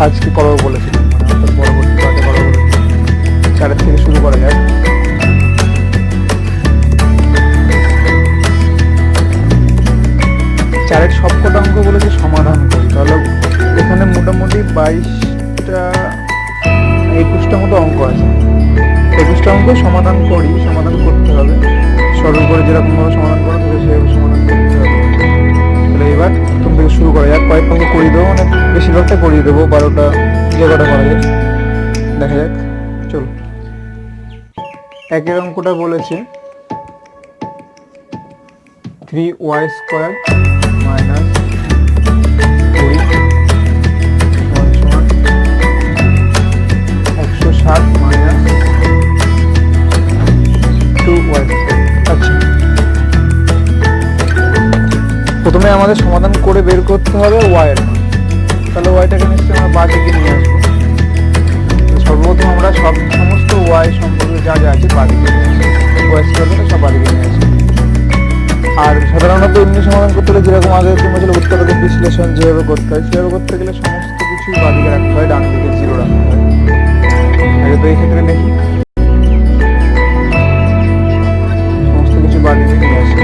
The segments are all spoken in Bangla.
আজকে করবো বলেছিলাম, মানে অর্থাৎ পরবর্তী পার্টে করবো বলেছিলাম। 4 থেকে শুরু করা যাক। 4 সবকটা অঙ্ক বলেছে সমাধান করি, তাহলে এখানে মোটামুটি 22টা 21টা মতো অঙ্ক আছে। 21টা অঙ্ক সমাধান করতে হবে, সরল করে যেরকম ভাবে সমাধান করা থাকে সেভাবে সমাধান করতে হবে। তাহলে এবার প্রথম থেকে শুরু করা যাক। কয়েক অঙ্ক করিয়ে দেবো, মানে বেশিরভাগটা করিয়ে দেবো, 12টা যে কটা করা যায় দেখা যাক। চলো, একের অঙ্কটা বলেছে 3y² - 20 160 - 2y²। আচ্ছা, প্রথমে আমাদের সমাধান করে বের করতে হবে y এর মান। তাহলে ওয়াইটাকে নিশ্চয়ই আমরা বাঁ দিকে নিয়ে আসবো। সর্বপ্রথম আমরা সমস্ত y সম্পর্কে যা যা আছে বাঁ দিকে নিয়ে আসবো, y² সব বাঁ দিকে নিয়ে আসবো। আর সাধারণত এমনি সমাধান করতে গেলে যেরকম আগে তোমরা ছিল উৎপাদকের বিশ্লেষণ যেভাবে করতে হয়, সেভাবে করতে গেলে সমস্ত কিছু বাঁ দিকে রাখতে হয়, ডান দিকে 0 রাখতে হয়। আগে তো এই ক্ষেত্রে দেখি সমস্ত কিছু বাঁ দিকে নিয়ে আসি।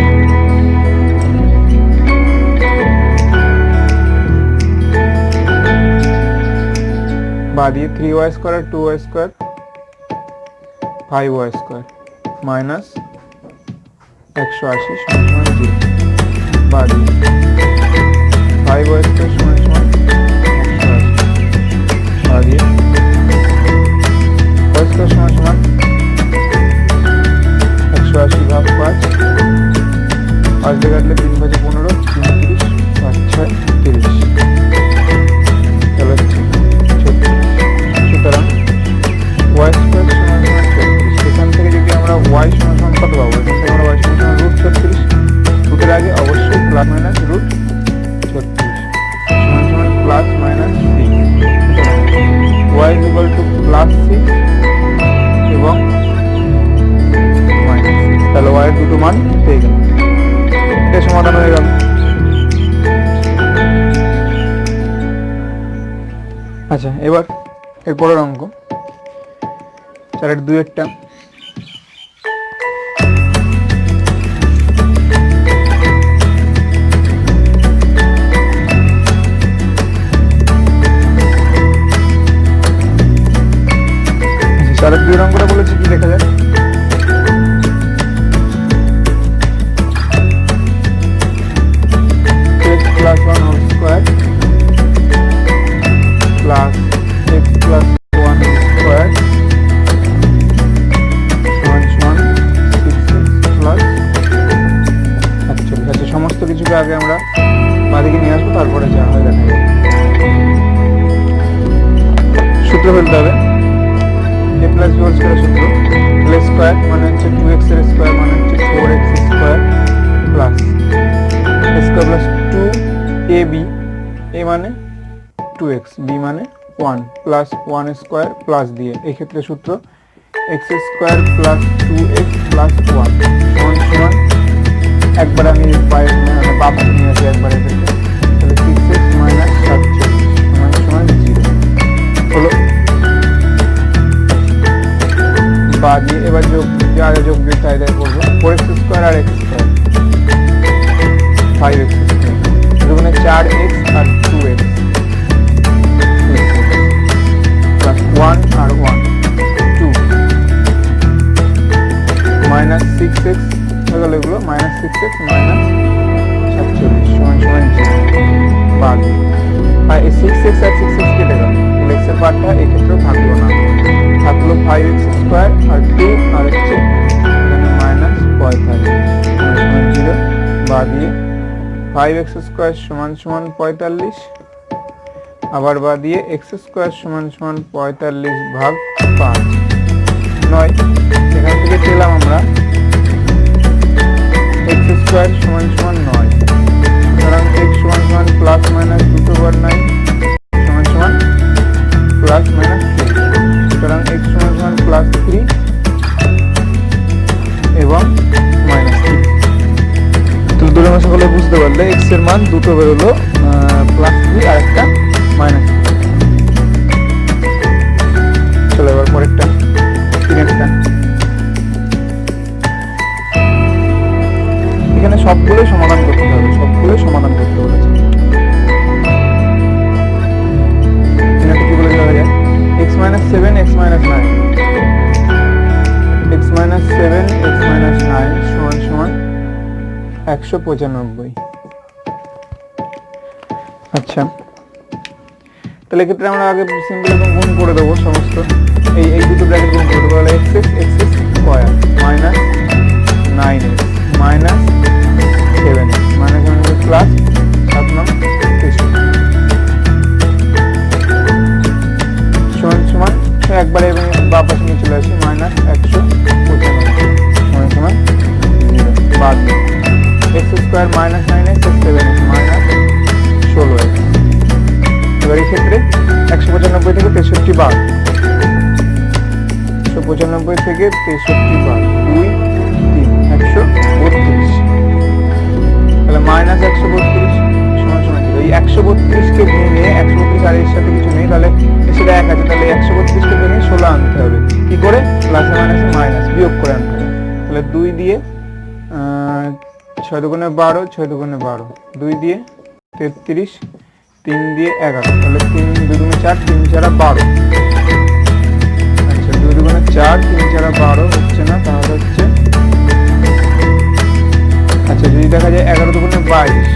বাঁ দিয়ে 3y² আর 2y² 5y² মাইনাস 180 = 0। বাঁ দিয়ে 5y² = 180। বাঁ দিয়ে y² = 180 ভাগ 5। 5 দিয়ে কাটলে 3 × 5 = 15, 3 × 30, 5 × 6 = 30। তাহলে 36। সুতরাং y² = 36। এখান থেকে যদি আমরা y = কত পাবো? এখান থেকে আমরা y = √36। রুটের আগে অবশ্যই plus minus √36 = plus minus 6। y = +6 এবং -6। তাহলে y এর দুটো মান পেয়ে গেল। এটা সমাধান হয়ে গেল। আচ্ছা, এবার এর পরের অঙ্ক 4-2-টা। তার 2 অঙ্কটা বলেছি কি দেখা যায়। x + 1² প্লাস x + 1² সমান 6x প্লাস 48। আচ্ছা, সমস্ত কিছুকে আগে আমরা বাঁদিকে নিয়ে আসবো, তারপরে যা হয় দেখা যাবে। সূত্র ফেলতে হবে। a + b² সূত্র। l² মানে হচ্ছে 2x এর স্কয়ার মানে হচ্ছে 4x² plus a² + 2ab, a মানে 2x, b মানে 1 প্লাস 1² প্লাস দিয়ে এই ক্ষেত্রে সূত্র x² + 2x + 1 সমান একবার আমি বাম হাতে নিয়ে আসি একবার এদেরকে। তাহলে 6x - 47 সমান 0 হলো। বাদ দিয়ে এবার যা যোগ দিয়ে তাই করবো। 4x² আর x² 5x², এখানে 4x আর 2x প্লাস 1 আর 1 2 মাইনাস 6x হয়ে গেল। এগুলো -6x - 47 সমান 0। বাদ আর এই 6x আর 6x কেটে গেল, x এর পার্টটা এক্ষেত্রেও থাকলো না, থাকলো 5x² আর 2 আর হচ্ছে এখানে -45 সমান 0। বাদ দিয়ে 5x² সমান 45, আবার বাদ দিয়ে x² সমান 45 ভাগ 5 9। এখান থেকে পেলাম আমরা x² সমান 9। সুতরাং x সমান প্লাস মাইনাস 2/9 সমান প্লাস মাইনাস 3। সুতরাং x সমান +3 এবং -3। তো তোমরা সকলে বুঝতে পারলে x এর মান দুটো বেরোলো, +3 আর একটা -3। সবগুলোই সমাধান করতে হবে, সবগুলোই সমাধান করতে বলেছে। এখানে কি বলে দেওয়া যায়, x - 7 x - 9 x - 7 x - 9 সমান সমান 195। আচ্ছা, তাহলে এক্ষেত্রে আমরা আগে সিম্পল এবং গুণ করে দেবো সমস্ত, এই দুটো ব্র্যাকেট গুণ করে দেবো। তাহলে x square minus 9x minus 7x minus plus 7 নং 63 সমান সমান একবারে এবং বাঁ পাশে নিয়ে চলে আসি মাইনাস 195 সমান সমান 0 বাদ x square minus 9x 7x minus 16x। এবার এই ক্ষেত্রে 195 থেকে 63 বাদ, 195 থেকে 63 বাদ 2 3 132, তাহলে মাইনাস 132 সমান সমান 0। এই 132 কে ভেঙে 132 আর এর সাথে কিছু নেই, তাহলে সেটা এক আছে, তাহলে 132 কে ভেঙে 16 আনতে হবে। কি করে? প্লাসে মাইনাসে মাইনাস বিয়োগ করে আনতে হবে। তাহলে 2 দিয়ে 6 দুগুণে 12 6 দুগুণে 12 2 দিয়ে 33 3 দিয়ে 11, তাহলে 3 2 দুগুণে 4 3 4 12। আচ্ছা 2 দুগুণে 4 3 4 12 হচ্ছে না, তাহলে হচ্ছে আচ্ছা যদি দেখা যায় 11 দুগুণে 22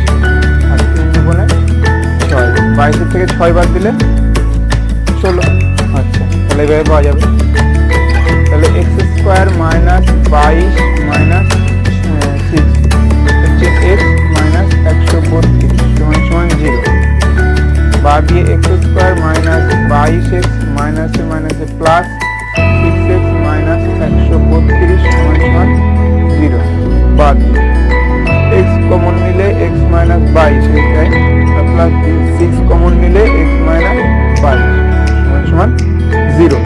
আর 3 দুগুণে 6, 22 থেকে 6 বাদ দিলে 16। আচ্ছা তাহলে এভাবে পাওয়া যাবে। তাহলে x স্কয়ার মাইনাস 22 মাইনাস 6 হচ্ছে x মাইনাস 132 সমান সমান 0। বাদ দিয়ে x স্কয়ার মাইনাস 22x মাইনাসে মাইনাসে প্লাস 6x মাইনাস 132 সমান সমান 0। বাদ দিয়ে x কমন নিলে x মাইনাস 22 হয়ে যায়, প্লাস 6 কমন নিলে x মাইনাস 22 সমান সমান 0।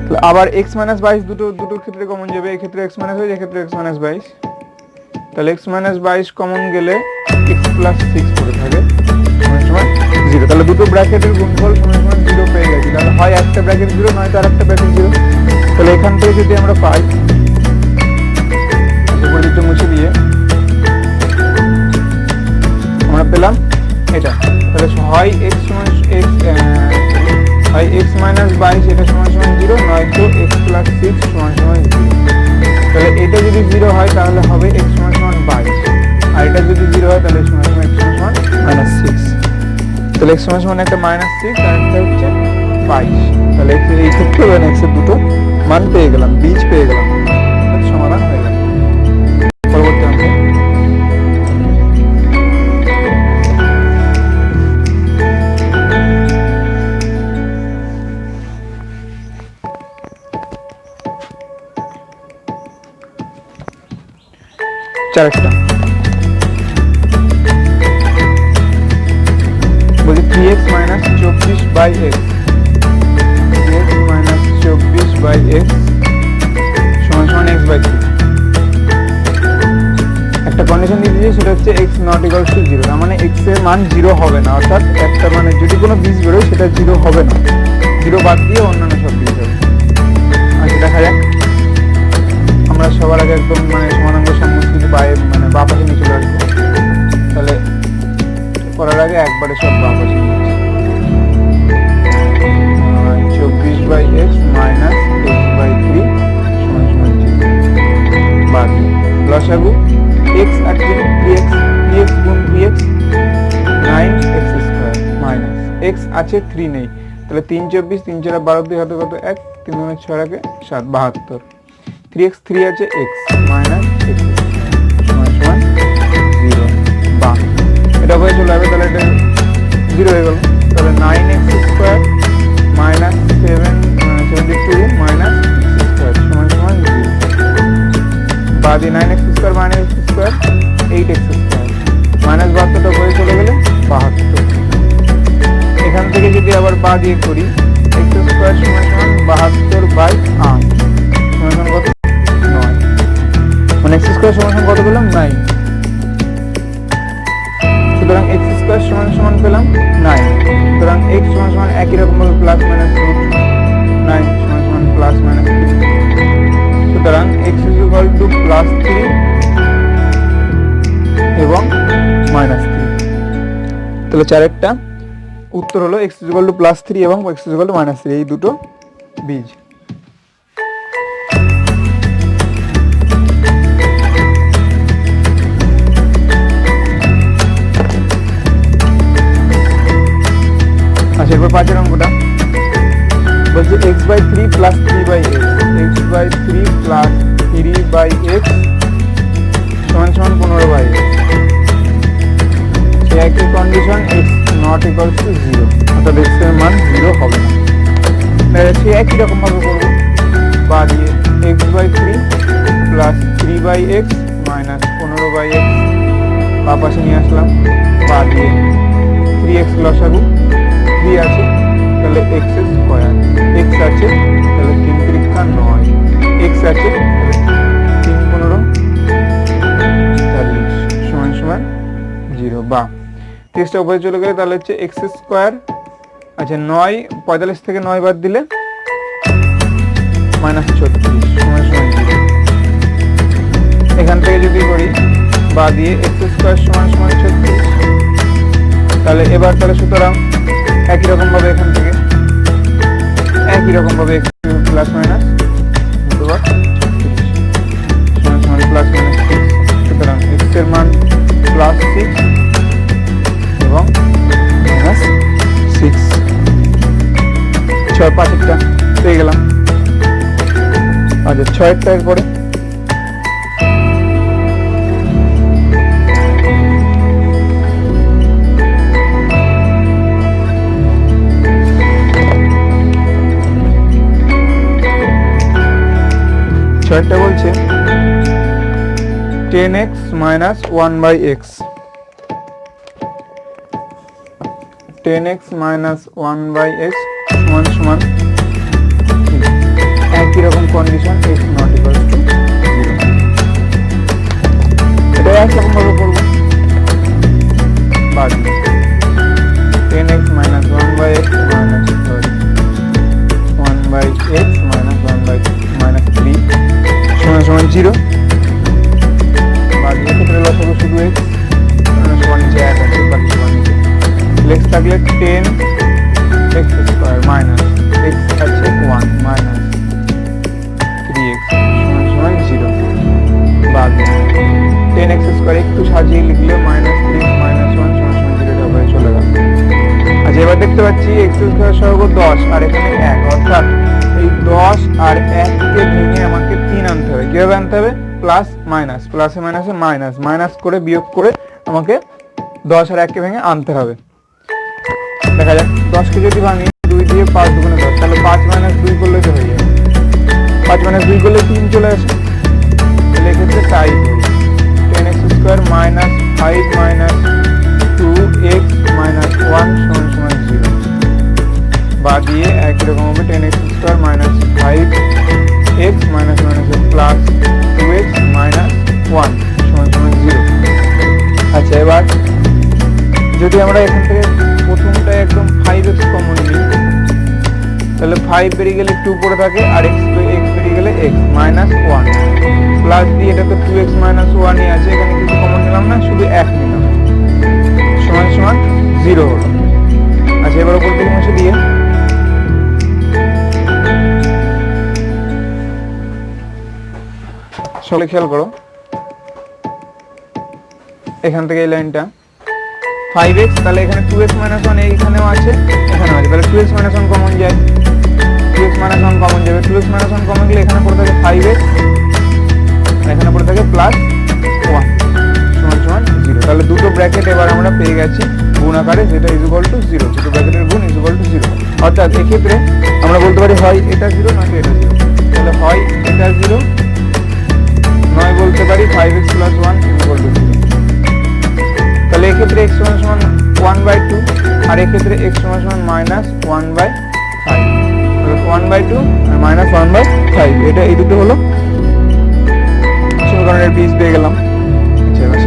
তাহলে আবার x মাইনাস 22 দুটোর ক্ষেত্রে কমন যাবে, এই ক্ষেত্রে x মাইনাস হয়ে যায়, এই ক্ষেত্রে x মাইনাস 22। তাহলে x মাইনাস 22 কমন গেলে x প্লাস 6 পড়ে থাকে সমান সমান 0। তাহলে দুটো ব্র্যাকেটের গুণফল সমান সমান 0 পেয়ে গেছি। তাহলে হয় একটা ব্র্যাকেট 0 নয়তো আরেকটা ব্র্যাকেট 0। তাহলে এখান থেকে যদি আমরা পাই, উপরে মুছে দিয়ে আমরা পেলাম এটা, তাহলে হয় x সমান হয় x মাইনাস 22 এটা সমান সমান 0 নয়তো x প্লাস 6 সমান সমান 0। তাহলে এটা যদি 0 হয় তাহলে হবে x সমান সমান 22, আর এটা যদি 0 হয় তাহলে সমান সমান x সমান সমান -6। তাহলে x সমান সমান একটা -6 আর একটা হচ্ছে 22। তাহলে এই ক্ষেত্রে x এর দুটো মান পেয়ে গেলাম, বীজ পেয়ে গেলাম, সমাধান হয়ে গেল। পরবর্তী অঙ্কে চারটা বলছি 3x minus 24 by x, 3x minus 24 by x সমান সমান x বাই 3। একটা কন্ডিশন দিয়ে দিয়েছি, সেটা হচ্ছে x নট ইকুয়ালস টু 0, তার মানে x এর মান 0 হবে না, অর্থাৎ একটা মানে যদি কোনো বীজ বেরোয় সেটা 0 হবে না, 0 বাদ দিয়ে অন্যান্য সব বীজ হবে। আচ্ছা দেখা যাক, আমরা সবার আগে একদম মানে সমানাঙ্গ সমষ্টিকে মানে বাঁ পাশে নিয়ে চলে আসবো। তাহলে করার আগে একবারে সব বাঁ পাশে নিয়ে আসি। 24 by x minus x by 3 সমান সমান 0। বাদ লসাগু x আর 3x, 3x গুণ 3x 9x square minus x আছে 3 নেই, তাহলে 3 24 3 4 12 দিয়ে হাতে কত 1 3 গুণে 6 রাখে 7 72। 3x 3 আছে x মাইনাস x সমান সমান 0। বা এটা হয়ে চলে যাবে, তাহলে এটা 0 হয়ে গেল। তাহলে 9x square minus 72 minus x square সমান সমান 0। বা দিয়ে 9x square minus x square 8x square minus 72টা হয়ে চলে গেলে 72। এখান থেকে যদি আবার বা দিয়ে করি x স্কয়ার সমান সমান 72 বাই 8 সমান সমান কত 9, মানে x স্কয়ার সমান সমান কত পেলাম 9। সুতরাং x স্কয়ার সমান সমান পেলাম 9। সুতরাং x সমান সমান একই রকম ভাবে প্লাস মাইনাস রুট 9 সমান সমান প্লাস মাইনাস 3। সুতরাং x ইকুয়াল টু প্লাস 3 এবং -3। তাহলে 4-এরটা উত্তর হলো x = +3 এবং x = -3, এই দুটো বীজ। আচ্ছা, এরপর 5-এর অঙ্কটা বলছে x/3 + 3/x, x/3 + 3/x = 15/x। একই কন্ডিশন x ≠ = 0, অর্থাৎ x এর মান 0 হবে না। সে একই রকম ভাবে করব, বা দিয়ে x/3 + 3/x - 15/x বা পাশে নিয়ে আসলাম, বা দিয়ে 3x লসাগু, 3 আছে তাহলে x স্কয়ার, x আছে তাহলে 3 × 9, x আছে তাহলে 3 × 15 40 = 0, বা 30টা উপরে চলে গেলে তাহলে হচ্ছে x স্কয়ার। আচ্ছা, 9 45 থেকে 9 বাদ দিলে -36 = 0। এখান থেকে যদি করি বা দিয়ে x স্কয়ার = 36, তাহলে এবার তাহলে সুতরাং একই রকম ভাবে এখান থেকে একই রকম ভাবে x প্লাস মাইনাস দুবার 36 = +-6। সুতরাং x এর মান +6 এবং -6। 6-5টা পেয়ে গেলাম। আচ্ছা, 6-এরটা এরপরে ছয়টা বলছে 10x - 1/x, 10x - 1/x = একই রকম কন্ডিশন x ≠ = 0। এটা একরকম ভাবে করব, বাদ 10x - 1/x - 1/x - 1/3 = 0। বাদ এক্ষেত্রে লসাগু শুধু x সমান নিচে 1 আছে, বাকি সমান নিচে x থাকলে 10x স্কয়ার মাইনাস x আছে 1 মাইনাস 3x = 0। বাদ 10x স্কয়ার একটু সাজিয়ে লিখলে -3x - 1 = 0 উপরে চলে গেল। আচ্ছা, এবার দেখতে পাচ্ছি x স্কয়ার সহগ 10 আর এখানে 1, অর্থাৎ এই 10 আর 1 কে ভেঙে আমাকে 3 আনতে হবে। কিভাবে আনতে হবে? প্লাস মাইনাস, প্লাসে মাইনাসে মাইনাস, মাইনাস করে বিয়োগ করে আমাকে 10 আর 1 কে ভেঙে আনতে হবে। দেখা যাক, 10 কে যদি ভাঙি 2 দিয়ে 5 × 10, তাহলে 5 - 2 করলে তো হয়ে যাবে। 5 - 2 করলে 3 চলে আসে, তাহলে এক্ষেত্রে তাই করব। 10x স্কয়ার - 5 - 2x - 1 = 0, বা দিয়ে একই রকম হবে 10x square - 5x plus 2x - 1 = 0। আচ্ছা, এবার যদি আমরা এখান থেকে প্রথমটা একদম 5x কমন নিই, তাহলে 5 বেরিয়ে গেলে 2 পড়ে থাকে, আর x বেরিয়ে গেলে x -1 প্লাস দিয়ে এটা তো 2x - 1ই আছে, এখানে কিছু কমন নিলাম না, শুধু 1 নিলাম, = 0 হলো। আচ্ছা, এবার উপর দিকে মুছে দিয়ে সকলে খেয়াল করো, এখান থেকে এই লাইনটা 5x, তাহলে এখানে 2x - 1 এইখানেও আছে, এখানেও আছে, তাহলে 2x - 1 কমন যায়, 2x - 1 কমন যাবে, 2x - 1 কমন গেলে এখানে পড়ে থাকে 5x, এখানে পড়ে থাকে +1 = 0। তাহলে দুটো ব্র্যাকেট এবার আমরা পেয়ে গেছি গুণ আকারে, যেটা = 0, দুটো ব্র্যাকেটের গুণ = 0। অর্থাৎ এক্ষেত্রে আমরা বলতে পারি হয় এটা 0 নয়তো এটা 0। তাহলে হয় এটা 0, নয় বলতে পারি 5x + 1 = 0। তাহলে এক্ষেত্রে x = 1/2 আর এক্ষেত্রে x = -1/5, তাহলে 1/2 আর -1/5, এটা এই দুটো হলো সমীকরণের বীজ পেয়ে গেলাম। আচ্ছা, এবার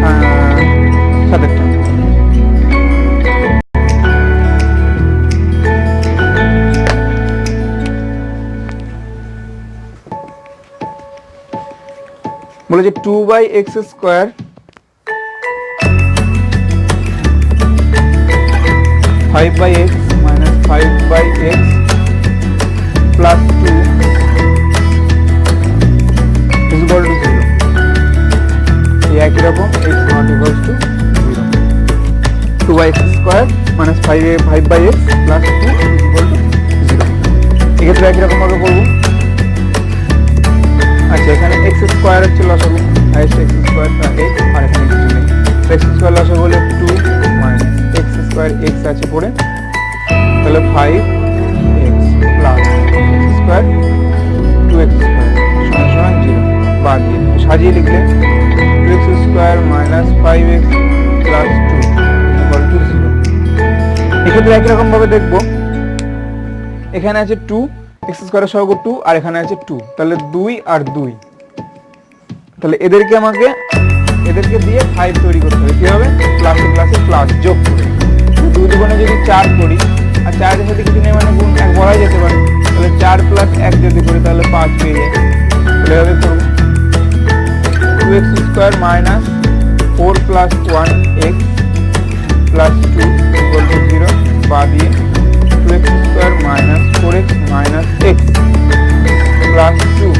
7টা বলেছে 2/x² 5/x minus 5/x plus 2 is equal to 0. এই একই রকম x not equals to 0. 2x square minus 5/x plus 2 is equal to 0. এক্ষেত্রে একই রকম ভাবে করব। আচ্ছা, এখানে x স্কয়ার হচ্ছে লসাগু, x স্কয়ার টা x, আর এখানে কিছু নেই। x স্কয়ার লসাগু হলে 2 minus x স্কয়ার x আছে পড়ে, তাহলে 5x plus x square 2x square সমান 0। বাদ দিয়ে সাজিয়ে লিখলে 2x square minus 5x plus 2 equal to 0। এক্ষেত্রে একই রকম ভাবে দেখব, এখানে আছে 2, x স্কয়ারের সহগ 2, আর এখানে আছে 2, তাহলে 2 আর 2, তাহলে এদেরকে দিয়ে 5 তৈরি করতে হবে। কি হবে? প্লাসে প্লাসে প্লাস যোগ করে 2 দুগুণে যদি 4 করি, আর 4 এর সাথে কিছু নেই মানে গুণ 1 বলাই যেতে পারে, তাহলে 4 প্লাস 1 যদি করি তাহলে 5 পেয়ে যায়। তাহলে এভাবে করব, 2x square minus 4 plus 1x plus 2 equal to 0। বা দিয়ে 2x square minus 4x minus x plus 2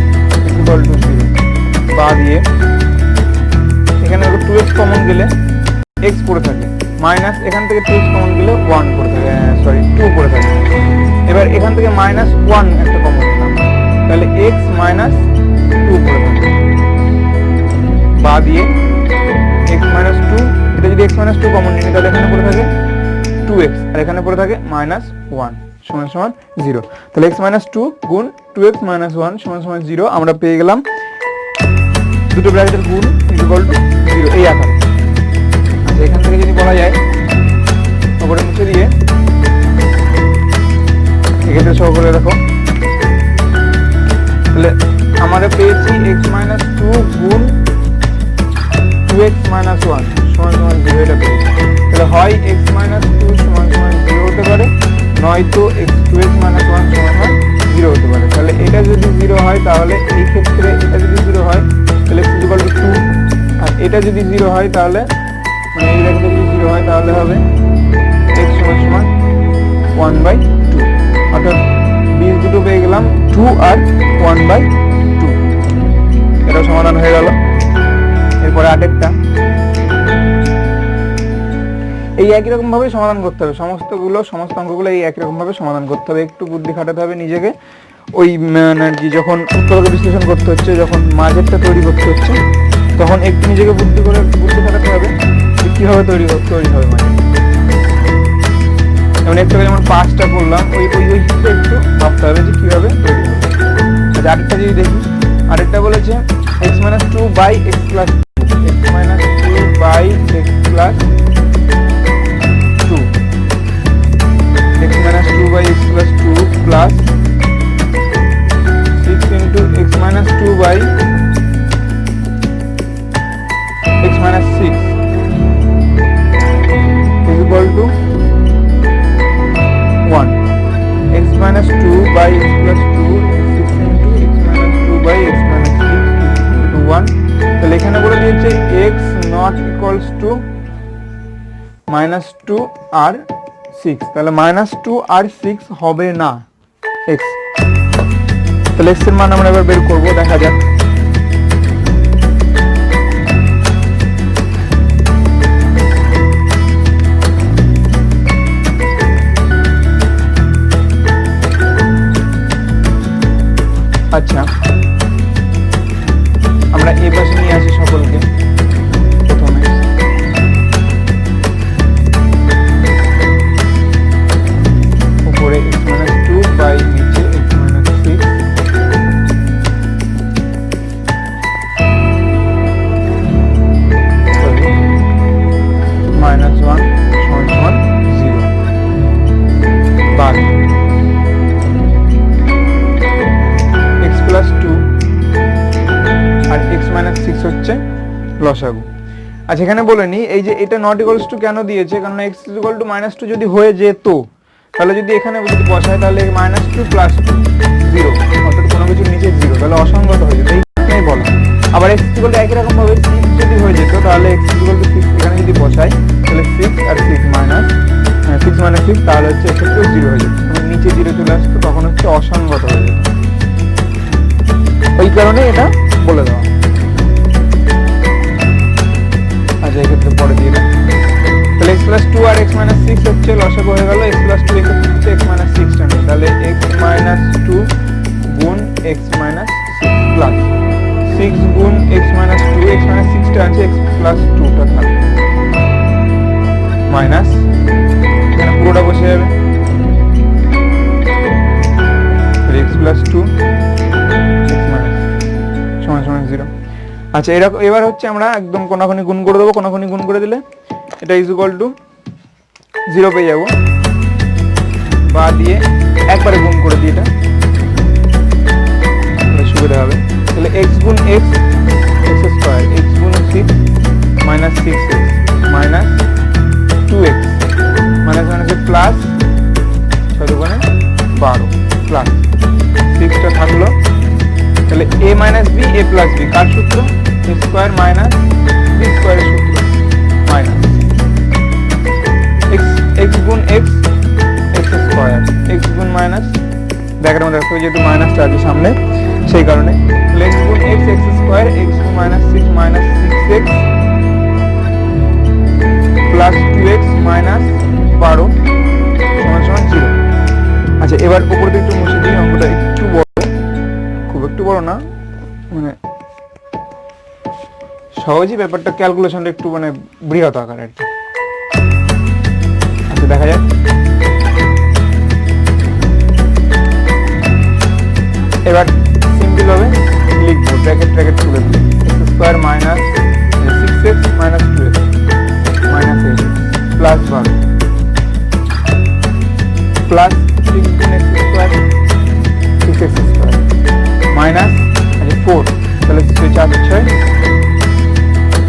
equal to 0। বা দিয়ে এখানে 2x কমন গেলে x পড়ে থাকে, মাইনাস এখান থেকে 2x কমন গেলে 1 পড়ে থাকে, 2 পড়ে থাকে। এবার এখান থেকে মাইনাস 1 একটা কমন নিলাম, তাহলে x মাইনাস 2 পড়ে থাকে। বা দিয়ে x মাইনাস 2, এটা যদি x মাইনাস 2 কমন নিই তাহলে এখানে পড়ে থাকে 2x, আর এখানে পড়ে থাকে মাইনাস 1 সমান সমান 0। তাহলে x মাইনাস 2 গুণ 2x মাইনাস 1 সমান সমান 0 আমরা পেয়ে গেলাম। দুটো ব্র্যাকেটের গুণ ইকুয়াল টু 0 এই আকারে। আচ্ছা, এখান থেকে যদি বলা যায় উপরে মুছে দিয়ে এক্ষেত্রে সহ করে রাখো, তাহলে আমরা পেয়েছি x মাইনাস 2 গুণ 2x মাইনাস 1 সমান সমান 0 এটা পেয়েছি। তাহলে হয় x মাইনাস 2 সমান সমান 0 হতে পারে, নয়তো 2x মাইনাস 1 সমান সমান 0 হতে পারে। তাহলে এটা যদি 0 হয় তাহলে এই ক্ষেত্রে এটা যদি 0 হয় তাহলে x ইকুয়াল টু 2, আর এটা যদি 0 হয় তাহলে মানে এই রেখাটা যদি 0 হয় তাহলে হবে x সমান সমান 1/2। অর্থাৎ বীজ দুটো পেয়ে গেলাম 2 আর 1/2। এটা সমাধান হয়ে গেল। এরপরে আরেকটা, এই একই রকম ভাবে সমাধান করতে হবে, সমস্ত অঙ্কগুলো এই একই রকম ভাবে সমাধান করতে হবে। একটু বুদ্ধি খাটাতে হবে নিজেকে, ওই যখন উৎপাদক বিশ্লেষণ করতে হচ্ছে, যখন মাঝেরটা তৈরি করতে হচ্ছে, তখন একটু নিজেকে বুদ্ধি খাটাতে হবে যে কিভাবে তৈরি হবে মাঝে। যেমন একটু যেমন 5টা করলাম, ওই হিসেবে একটু ভাবতে হবে যে কিভাবে তৈরি হবে। আচ্ছা, আরেকটা যদি দেখি, আরেকটা বলেছে x minus 2 by x plus 2, x minus 2 by x plus 2, x minus 2 by x plus 2 plus 6 into x minus 2 by x minus 6 is equal to 1. X minus 2 by x plus 2 is 6 into x minus 2 by x minus 6 is equal to 1. তাহলে এখানে বলে দিয়েছে x not equals to minus 2 আর 6, তাহলে minus 2 আর 6 হবে না x। তাহলে x এর মান আমরা এবার বের করব, দেখা যাক। আচ্ছা, আমরা এই পাশে নিয়ে আসি সকলকে। প্রথমে উপরে x minus 2 by নিচে x minus 6 minus 1 সমান সমান 0 বাদ x plus 2 আর x minus 6 হচ্ছে লসাগু। আচ্ছা, এখানে বলে নি এই যে এটা নট ইকুয়ালস টু কেন দিয়েছে, কারণ x ইকুয়াল টু -2 যদি হয়ে যেত, তাহলে যদি এখানে যদি বসায় তাহলে -2 plus 2 0, অর্থাৎ কোনো কিছুর নিচে 0, তাহলে অসঙ্গত হয়ে যেত, এইটাই বলা। আবার x ইকুয়াল টু একই রকম ভাবে 6 যদি হয়ে যেত, তাহলে x ইকুয়াল টু 6 এখানে যদি বসাই তাহলে 6 আর 6 minus 6 মাইনাস 6, তাহলে হচ্ছে এক্ষেত্রে 0 হয়ে যেত, নিচে 0 চলে আসতো, তখন হচ্ছে অসংগত হয়ে যেত। ওই কারণে এটা বলে দেওয়া। আচ্ছা, এক্ষেত্রে পরে দিয়ে দেয়, তাহলে x প্লাস 2 আর x মাইনাস 6 হচ্ছে লসাগু হয়ে গেল। x প্লাস 2 হচ্ছে x মাইনাস 6 টা নেই, তাহলে x মাইনাস 2 গুণ x মাইনাস 6 প্লাস 6 গুণ x মাইনাস 2, x মাইনাস 6 টা আছে, x প্লাস 2 টা থাকবে মাইনাস, এখানে পুরোটা বসে যাবে x প্লাস 2 x মাইনাস সমান সমান 0। আচ্ছা, এরকম এবার হচ্ছে আমরা একদম কোনাকুনি গুণ করে দেবো। কোনাকুনি গুণ করে দিলে এটা ইজ ইকুয়াল টু 0 পেয়ে যাবো, বা দিয়ে একবারে গুণ করে দিই, এটা সুবিধা হবে। তাহলে x গুণ x x স্কয়ার, x গুণ 6 minus 6x minus 2x minus মাইনাসে প্লাস 6 দুগুণে 12 প্লাস 6 টা থাকলো। তাহলে a minus b a plus b কার সূত্র? a স্কয়ার মাইনাস b স্কয়ারের সূত্র, মাইনাস x গুণ x x স্কয়ার, x গুণ মাইনাস ব্র্যাকেটের মধ্যে রাখতে হবে যেহেতু মাইনাসটা আছে সামনে, সেই কারণে x গুণ x x স্কয়ার, x গুণ minus 6 minus 6x plus 2x minus 12 সমান সমান 0। আচ্ছা, এবার উপর দিকে একটু মুছে দিই, অঙ্কটা একটু বড়, খুব একটু বড় না, মানে সহজই ব্যাপারটা, ক্যালকুলেশনটা একটু মানে বৃহৎ আকার আর কি। আচ্ছা, দেখা যাক। এবার সিম্পল হবে, লিখবো ব্র্যাকেট ব্র্যাকেট তুলে দিই, x square minus 6x minus 2x minus 8x plus 12 plus 6 গুণ x square 6x square minus 4, তাহলে 4 6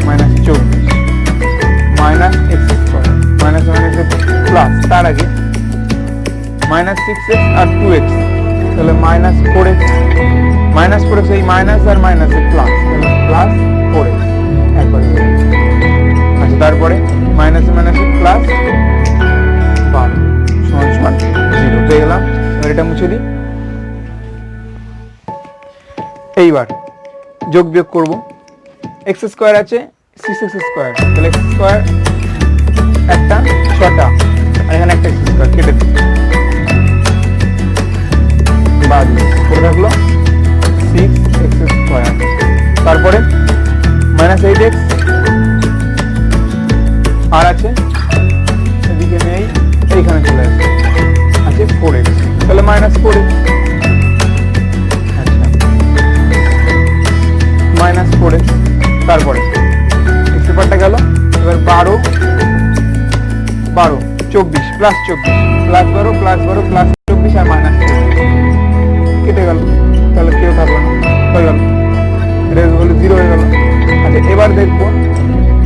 minus 24 minus x square minus minus plus, তার আগে মাইনাস 6x আর 2x, তাহলে মাইনাস 4x মাইনাস 4x, এই মাইনাস আর মাইনাসে প্লাস, তাহলে প্লাস 4x একবার। আচ্ছা, তারপরে মাইনাসে মাইনাসে প্লাস 12 সমান সমান 0 পেয়ে গেলাম। এবার এটা মুছে দিই। এইবার যোগ বিয়োগ করব, x স্কয়ার আছে 6x স্কয়ার, তাহলে x স্কয়ার একটা 6টা, আর এখানে একটা x স্কয়ার কেটে দিই, বাদ পড়ে থাকলো 6x স্কয়ার, তারপরে মাইনাস 8x আর আছে এদিকে নেই, এইখানে চলে আসে আছে 4x, তাহলে মাইনাস 4x। আচ্ছা, মাইনাস 4x, তারপরে x এর পার্টটা গেল। এবার 12 24 প্লাস 24 প্লাস 12 প্লাস 12 প্লাস 24 আর মাইনাস 24 কেটে গেল, তাহলে কেউ থাকলো না, হয়ে গেল, এটা হলো 0 হয়ে গেল। আচ্ছা, এবার দেখবো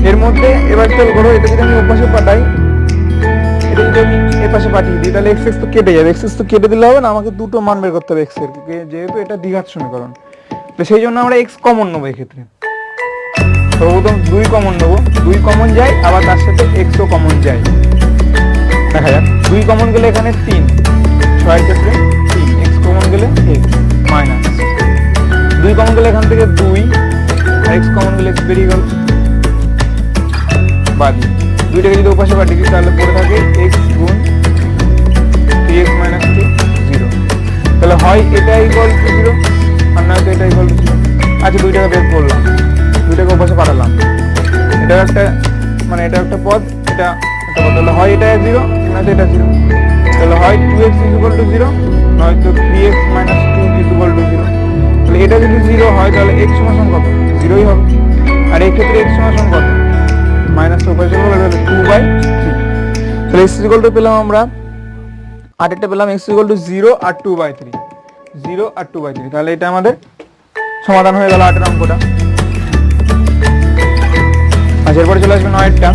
এর মধ্যে, এবার খেয়াল করো, এটা যদি আমি ওপাশে পাঠাই, এটা যদি আমি এ পাশে পাঠিয়ে দিই, তাহলে x তো কেটে যাবে, x তো কেটে দিলে হবে না, আমাকে দুটো মান বের করতে হবে x এর, যেহেতু এটা দ্বিঘাত সমীকরণ, তো সেই জন্য আমরা x কমন নেবো এক্ষেত্রে। সর্বপ্রথম 2 কমন নেবো, 2 কমন যায়, আবার তার সাথে x ও কমন যায়। দেখা যাক, 2 কমন গেলে এখানে 3, 6 এর ক্ষেত্রে 3, x কমন গেলে x মাইনাস 2 কমন গেলে এখান থেকে 2, আর x কমন গেলে x বেরিয়ে গেল, বাদ 2টাকে যদি ওপাশে পাঠিয়ে দিই, তাহলে পড়ে থাকে x গুণ 3x মাইনাস 2 0, তাহলে হয় এটা ইকুয়াল টু 0 আর নয়তো এটা ইকুয়াল টু 0। আচ্ছা, 2টাকে বের করলাম, 2টাকে ওপাশে পাঠালাম, এটা একটা মানে এটা একটা পদ, এটা একটা পদ, তাহলে হয় এটা 0 নয়তো এটা 0, তাহলে হয় 2x ইজ ইকুয়াল টু 0 নয়তো 3x minus 2 is equal to 0। তাহলে এটা যদি 0 হয় তাহলে x সমান কত? 0ই হবে, আর এই ক্ষেত্রে x সমান কত? মাইনাস উপরে চলে গেল, তাহলে 2/3। তাহলে x ইজ ইকুয়াল টু পেলাম আমরা, আর এটা পেলাম x ইজ ইকুয়াল টু 0 আর 2/3, 0 আর 2/3। তাহলে এটা আমাদের সমাধান হয়ে গেল 8 অঙ্কটা। আচ্ছা, এরপরে চলে আসবে 9টা।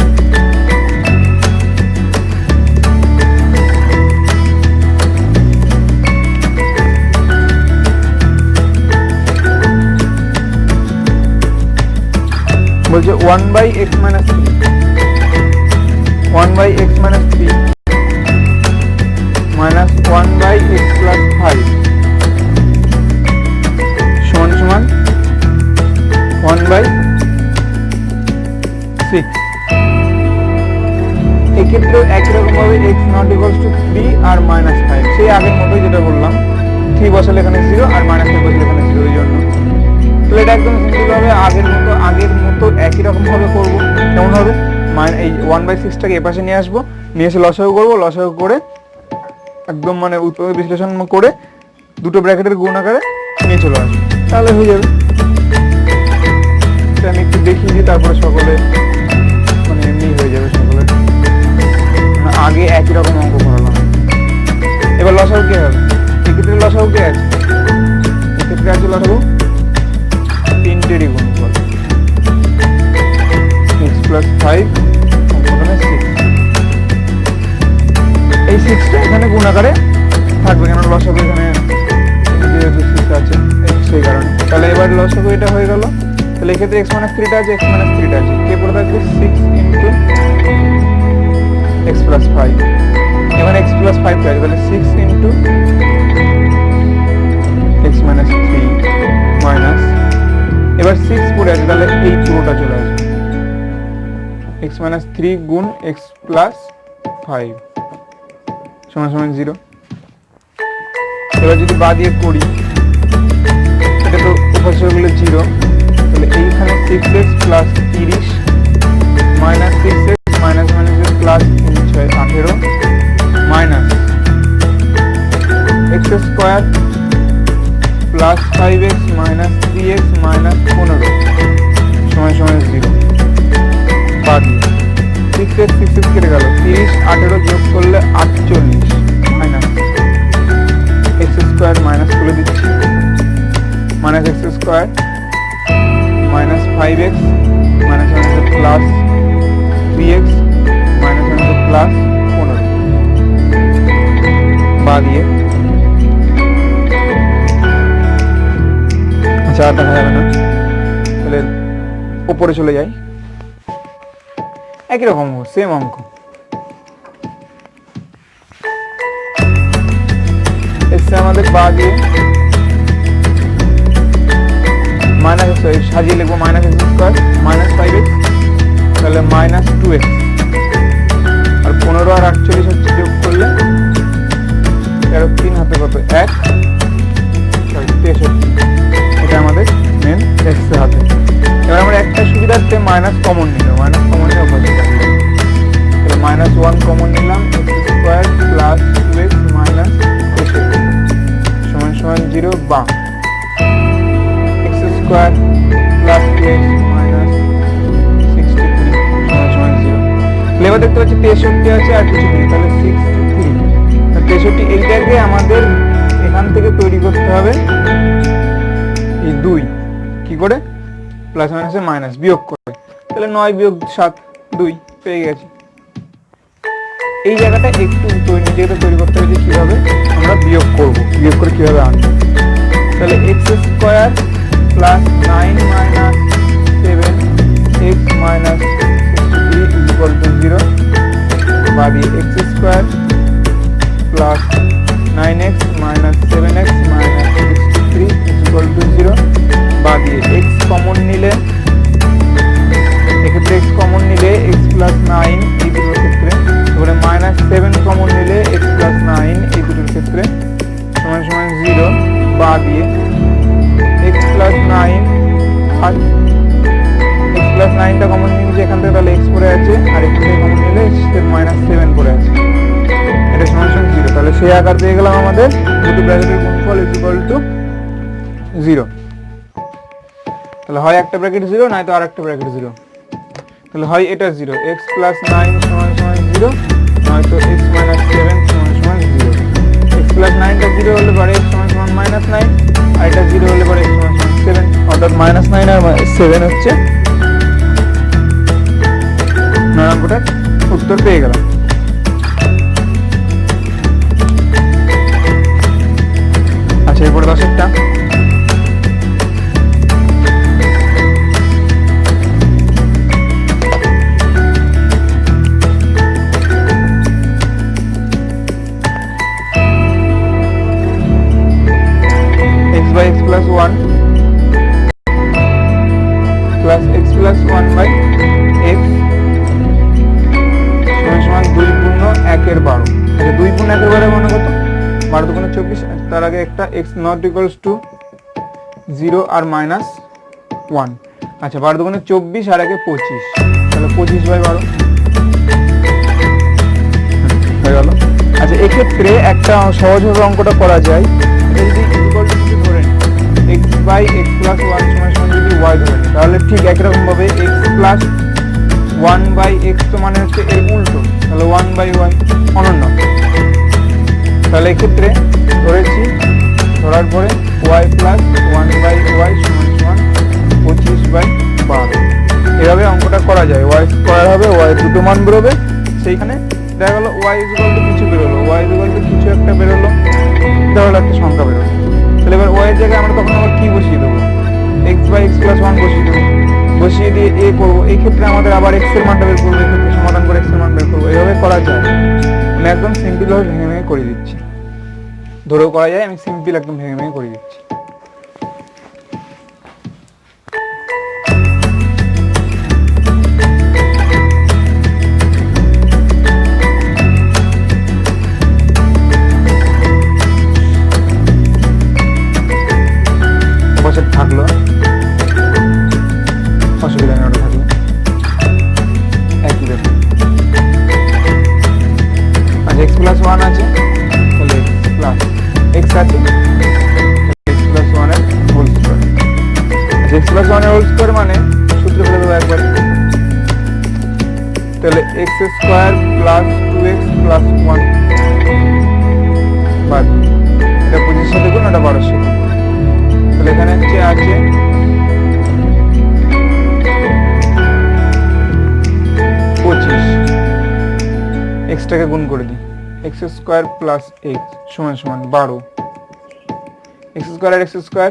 বলছে 1/x - 3, 1/x - 3 minus 1/x plus 5 সমান সমান 1/6। এক্ষেত্রেও একই রকম ভাবে x নট ইকুয়ালস টু 3 আর মাইনাস 5, সেই আগের মতোই যেটা বললাম, 3 বসালে এখানে 0 আর মাইনাস 5 বসালে এখানে 0, এই জন্য তাহলে এটা একদম সিম্পল ভাবে আগের মতো একই রকম ভাবে করব। কেমন হবে, এই 1/6টাকে এপাশে নিয়ে আসবো, নিয়ে এসে লসাগু করবো, লসাগু করে একদম মানে উৎপাদক বিশ্লেষণ করে দুটো ব্র্যাকেটের গুণ আকারে নিয়ে চলে আসবো, তাহলে হয়ে যাবে। আমি একটু দেখিয়ে দিই, তারপরে সকলে মানে এমনি হয়ে যাবে সকলে, আগে একই রকম অঙ্ক করালাম। এবার লসাগু কি হবে, এক্ষেত্রে লসাগু কি আছে, এক্ষেত্রে আছে লসাগু তিনটেরই গুণফল x প্লাস 5 6। এই 6টা এখানে গুণ আকারে থাকবে, কেন লসাগু এখানে যেহেতু 6 আছে সেই কারণে। তাহলে এবার লসাগু এটা হয়ে গেল, তাহলে এক্ষেত্রে x - 3টা আছে, x - 3টা আছে, কে পড়ে থাকবে 6 ইন্টু x প্লাস 5। এবার x প্লাস 5 টা আছে, তাহলে 6 ইন্টু x - 3 মাইনাস, এবার 6 পড়ে আছে, তাহলে এই পুরোটা চলে আসবে, x - 3 গুণ x প্লাস 5 সমান সমান 0। এবার যদি বাদ দিয়ে করি, এটা তো উপাংশ গুলো 0, তাহলে এইখানে 6x plus 30 minus 6x minus minus plus 3 6 18 minus x square plus 5x minus 3x minus 15 সমান সমান 0। বাদ 6x 6x কেটে গেল, 30 18 যোগ করলে 48 মাইনাস x স্কয়ার মাইনাস করে দিচ্ছি, minus x square minus 5x minus minus plus 3x minus minus plus 15 বাদ দিয়ে আচ্ছা আর দেখা যাবে না, তাহলে উপরে চলে যাই, একই রকম সেম অঙ্ক। এসে আমাদের বাদ দিয়ে মাইনাস সাজিয়ে লিখবো, minus x square minus 5x, তাহলে মাইনাস 2x, আর 15 আর 48 হচ্ছে যোগ করলে 3 হাতে কত 1 63, এটা আমাদের মেন x এর হাতে। এবার আমরা একটা সুবিধার্থে মাইনাস কমন নিলাম, মাইনাস কমন নিয়ে অপোজিট রাখলাম, তাহলে মাইনাস 1 কমন নিলাম, x square plus 2x minus 63 সমান সমান 0, বা x square plus 2x minus 63 সমান সমান 0। এবার দেখতে পাচ্ছি 63 আছে আর কিছু নেই, তাহলে 63, 63 এইটাকে আমাদের এখান থেকে তৈরি করতে হবে এই 2 কি করে, প্লাস মাইনাসে মাইনাস বিয়োগ করে, তাহলে 9 বিয়োগ 7 2 পেয়ে গেছি। এই জায়গাটা একটু নিজেকে তৈরি করতে হবে যে কিভাবে আমরা বিয়োগ করব, বিয়োগ করে কিভাবে আনবো। তাহলে x square plus 9 minus 7x minus 63 equal to 0, বা দিয়ে x square plus 9x minus 7x minus 63 equal to 0, বা দিয়ে x কমন নিলে, এক্ষেত্রে x কমন নিলে x প্লাস 9 এই দুটোর ক্ষেত্রে, তারপরে মাইনাস 7 কমন নিলে x প্লাস 9 এই দুটোর ক্ষেত্রে সমান সমান 0, বা দিয়ে x প্লাস 9 আর x প্লাস 9টা কমন নিলে এখান থেকে, তাহলে x পড়ে আছে, আর এখান থেকে কমন নিলে মাইনাস 7 পড়ে আছে, এটা সমান সমান 0। তাহলে সেই আকার পেয়ে গেলাম আমাদের দুটো ব্র্যাকেটের গুণফল ইজ ইকুয়াল টু 0। তাহলে হয় একটা ব্র্যাকেট 0, নয়তো আরেকটা ব্র্যাকেট 0, তাহলে হয় এটা 0, x প্লাস 9 সমান সমান 0, নয়তো x মাইনাস 7 সমান সমান 0। x প্লাস 9টা 0 হলে পরে x সমান সমান মাইনাস 9, আর এটা 0 হলে পরে x সমান সমান 7, অর্থাৎ মাইনাস 9 আর 7 হচ্ছে 9 অঙ্কটার উত্তর পেয়ে গেলাম। আচ্ছা এরপরে 10টা, প্লাস এক্স প্লাস 1/x সমান 2 পূর্ণ 1/12। আচ্ছা 2 পূর্ণ 1/12 মানে কত? 12 দুগুণে 24। তার আগে একটা x নট ইকুয়ালস টু 0 আর -1। আচ্ছা 12 দুগুণে 24 আর আগে 25, তাহলে 25/12 হয়ে গেল। আচ্ছা এক্ষেত্রে একটা সহজভাবে অঙ্কটা করা যায়, এটা যদি ইকুয়াল টু কিছু ধরে নিই, x বাই x প্লাস 1 সমান সমান যদি y ধরে নিই, তাহলে ঠিক একই রকম ভাবে x প্লাস 1/x তো মানে হচ্ছে এর উল্টো, তাহলে 1/y অনন্য। তাহলে এক্ষেত্রে ধরেছি, ধরার পরে y প্লাস 1/y সমান সমান 25/12। এভাবে অঙ্কটা করা যায়। y স্কয়ার হবে, y দুটো মান বেরোবে, সেইখানে দেখা গেল y ইকুয়াল টু কিছু বেরোলো, y ইকুয়াল টু কিছু একটা বেরোলো, দেখা গেল একটা সংখ্যা বেরোলো। তাহলে এবার y এর জায়গায় আমরা তখন আবার কি বসিয়ে দেবো? x বাই x প্লাস 1 বসিয়ে দেবো, বসিয়ে দিয়ে a করবো। এই ক্ষেত্রে আমাদের আবার x এর মানটা বের করবো, এই ক্ষেত্রে সমাধান করে x এর মান বের করবো। এইভাবে করা যায়, আমি একদম সিম্পল ভাবে ভেঙে ভেঙে করে দিচ্ছি, ধরেও করা যায়, আমি সিম্পল একদম ভেঙে ভেঙে করে দিচ্ছি। থাকলো অসুবিধা নেই, ওটা থাকলো একই ব্যাপার। আচ্ছা x প্লাস 1 আছে, তাহলে x প্লাস x আছে, x প্লাস 1 এর হোল স্কয়ার। আচ্ছা x প্লাস 1 এর হোল স্কয়ার মানে সূত্র ফেলে দেবো একবার, তাহলে x square plus 2x plus 1 বাদ, এটা 25 সাথে গুণ, এটা 12 সাথে। তাহলে এখানে হচ্ছে আছে এক্সটাকে গুণ করে দিই, এক্স স্কোয়ার প্লাস এক্স সমান সমান 12, এক্স স্কোয়ার আর x square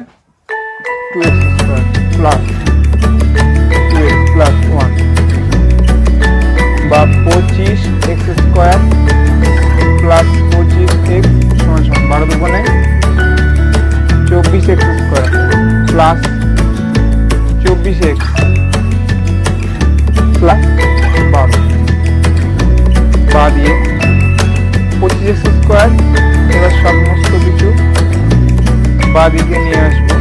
2x square plus 2x plus 1 বা 25 এক্স স্কোয়ার প্লাস 25x সমান সমান 12 দুগুণে 24x square plus 24x plus 12 বা দিয়ে 25x স্কোয়ার। এবার সমস্ত কিছু বা দিকে নিয়ে আসবো,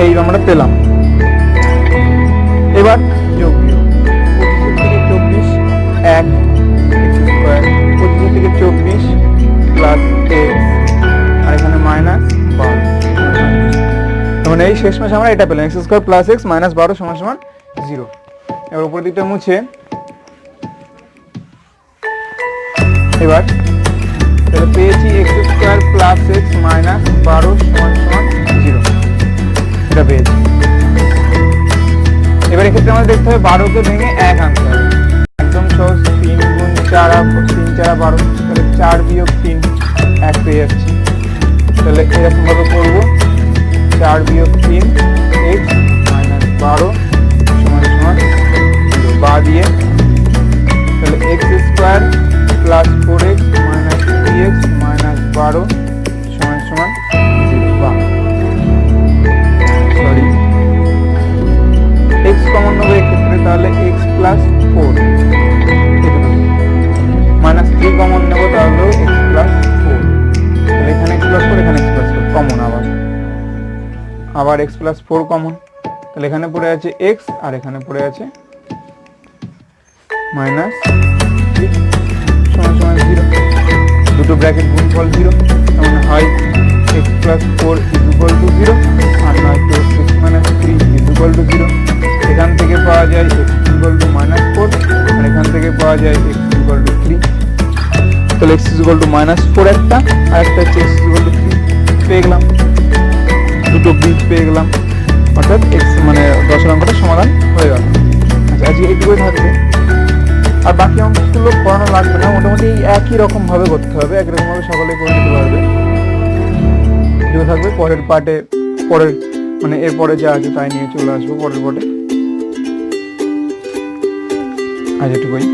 এই আমরা পেলাম। এবার যোগ বিয়োগ, 25 থেকে 24 1 x স্কোয়ার, 25 থেকে 24 প্লাস x আর এখানে মাইনাস 12, মানে এই শেষমেশ আমরা এটা পেলাম, x square plus x minus 12 সমান সমান 0। এবার উপর দিকটা মুছে, এবার তাহলে পেয়েছি x square plus x minus 12 সমান সমান 0, এটা পেয়েছি। এবার এক্ষেত্রে আমাদের দেখতে হবে 12 কে ভেঙে 1 আনতে হবে, একদম সহজ, 3 গুণ 4 3 4 12, তাহলে 4 বিয়োগ 3 1 পেয়ে যাচ্ছি। তাহলে এরকম ভাবে করবো, 4 বিয়োগ 3 x মাইনাস 12 সমান সমান 0 বা দিয়ে, তাহলে x square plus 4x minus 3x minus 12 সমান সমান 0 বা সরি x কমন নেবো এক্ষেত্রে, তাহলে x প্লাস 4 মাইনাস 3 কমন নেবো, তাহলে x প্লাস 4, তাহলে এখানে x প্লাস 4 এখানে x প্লাস 4 কমন, আবার x প্লাস 4 কমন, তাহলে এখানে পড়ে আছে x আর এখানে পড়ে আছে মাইনাস 3 সমান সমান 0, দুটো ব্র্যাকেট গুণফল 0, তার মানে হয় x plus 4 is equal to 0 আর নয়তো x minus 3 is equal to 0। এখান থেকে পাওয়া যায় x ইকুয়াল টু মাইনাস 4 আর এখান থেকে পাওয়া যায় x ইকুয়াল টু 3, তাহলে x ইকুয়াল টু মাইনাস 4 একটা আর একটা হচ্ছে x ইকুয়াল টু 3 পেয়ে গেলাম, দুটো বীজ পেয়ে গেলাম, অর্থাৎ x মানে 10 এর অঙ্কটা সমাধান হয়ে গেল। আচ্ছা আজকে এইটুকুই থাকবে, আর বাকি অঙ্কগুলো পড়ানো লাগবে না, মোটামুটি একই রকম ভাবে করতে হবে, একই রকম ভাবে সকলে করে নিতে পারবে। যেটা থাকবে পরের পার্টে, পরের মানে এরপরে যা আছে তাই নিয়ে চলে আসবো পরের পার্টে। আজ এটুকুই।